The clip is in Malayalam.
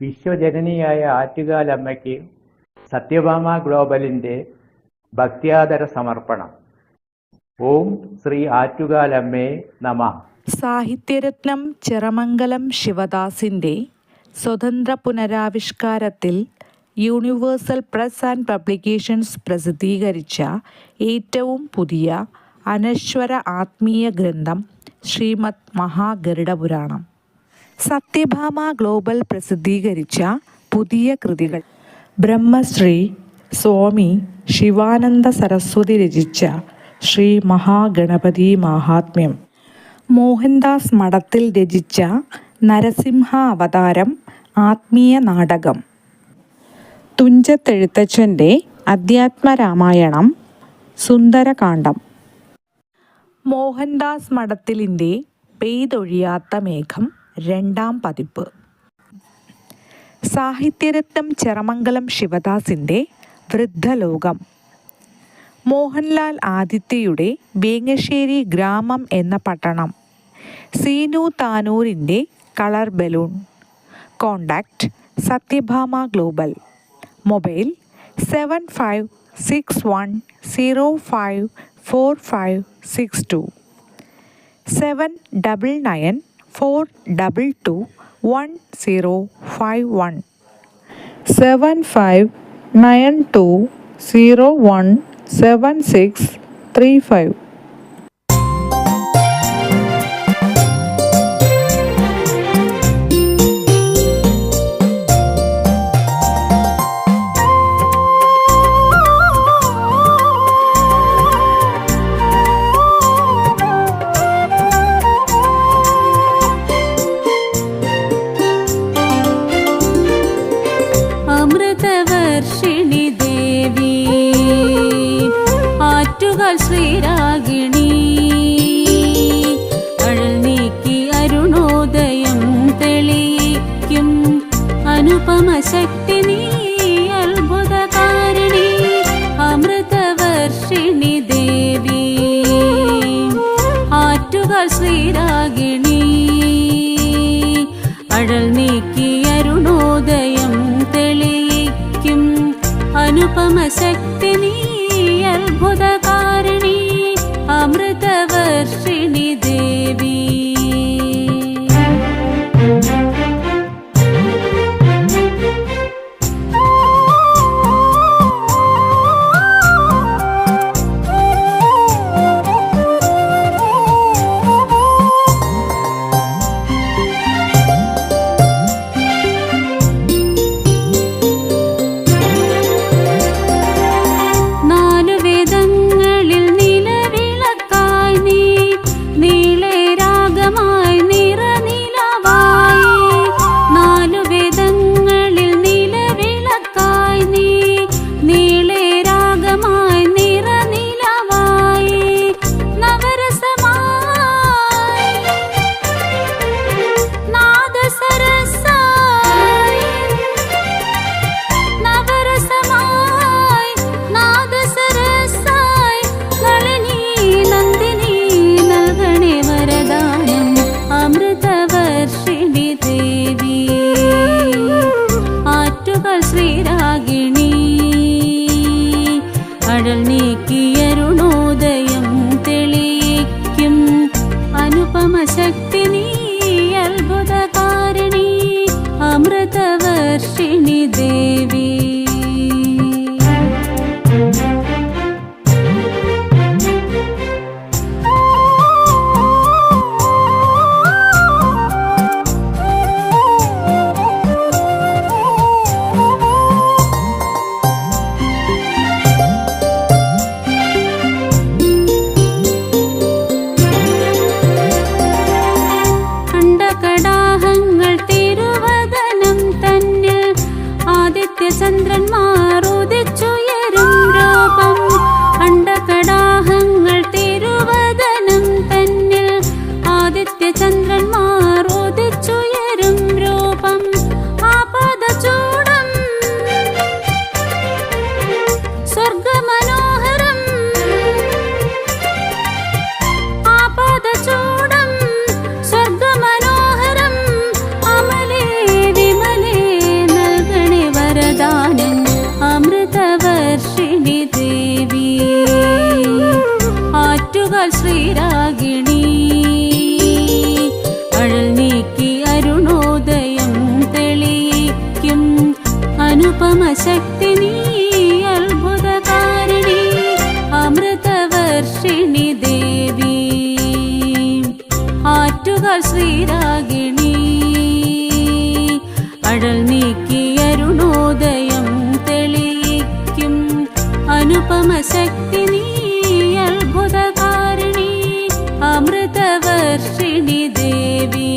വിശ്വജനനിയായ ആറ്റുകാലമ്മയ്ക്ക് സത്യഭാമ ഗ്ലോബലിൻ്റെ ഭക്ത്യാദര സമർപ്പണം. ഓം ശ്രീ ആറ്റുകാലമ്മേ നമഃ. സാഹിത്യരത്നം ചിറമംഗലം ശിവദാസിൻ്റെ സ്വതന്ത്ര പുനരാവിഷ്കാരത്തിൽ യൂണിവേഴ്സൽ പ്രസ് ആൻഡ് പബ്ലിക്കേഷൻസ് പ്രസിദ്ധീകരിച്ച ഏറ്റവും പുതിയ അനശ്വര ആത്മീയ ഗ്രന്ഥം ശ്രീമദ് മഹാഗരുഡപുരാണം. സത്യഭാമ ഗ്ലോബൽ പ്രസിദ്ധീകരിച്ച പുതിയ കൃതികൾ: ബ്രഹ്മശ്രീ സ്വാമി ശിവാനന്ദ സരസ്വതി രചിച്ച ശ്രീ മഹാഗണപതി മാഹാത്മ്യം, മോഹൻദാസ് മഠത്തിൽ രചിച്ച നരസിംഹ അവതാരം ആത്മീയ നാടകം, തുഞ്ചത്തെഴുത്തച്ഛൻ്റെ അധ്യാത്മരാമായണം സുന്ദരകാന്ഡം, മോഹൻദാസ് മഠത്തിലിൻ്റെ പെയ്തൊഴിയാത്ത മേഘം രണ്ടാം പതിപ്പ്, സാഹിത്യരത്നം ചിറമംഗലം ശിവദാസിൻ്റെ വൃദ്ധലോകം, മോഹൻലാൽ ആദിത്യയുടെ വേങ്ങശ്ശേരി ഗ്രാമം എന്ന പട്ടണം, സീനു താനൂരിൻ്റെ colour balloon. Contact Sathyabhama global. Mobile 7561054562 7994221051 7592017635. Amruthavarshini Devi Attukal Sreeragini, അഴൽ നീക്കി അരുണോദയം തെളിയിക്കും അനുപമ ശക്തി നീ അത്ഭുതകാരിണി. അമൃതവർഷിണി ദേവി ആറ്റുകാൽ ശ്രീരാഗിണി, അഴൽ നീക്കി അരുണോദയം തെളിയിക്കും അനുപമ ശക്തി നീ അത്ഭുതകാരിണി. അമൃതവർഷിണി ദേവി. നാലു വേദങ്ങളിൽ നിലവിളക്കായി നീ ആറ്റുകാൽ ശ്രീരാഗിണി അഴൽ നീക്കി അരുണോദയം തെളിയിക്കും അനുപമ ശക്തി നീ അത്ഭുതകാരിണി അമൃതവർഷിണി ദേവി ആറ്റുകാൽ ശ്രീരാഗിണി അഴൽ നീക്കി അരുണോദയം തെളിയിക്കും അനുപമ ശക്തി നീ അത്ഭുതകാരിണി അമൃതവർഷിണി ദേവി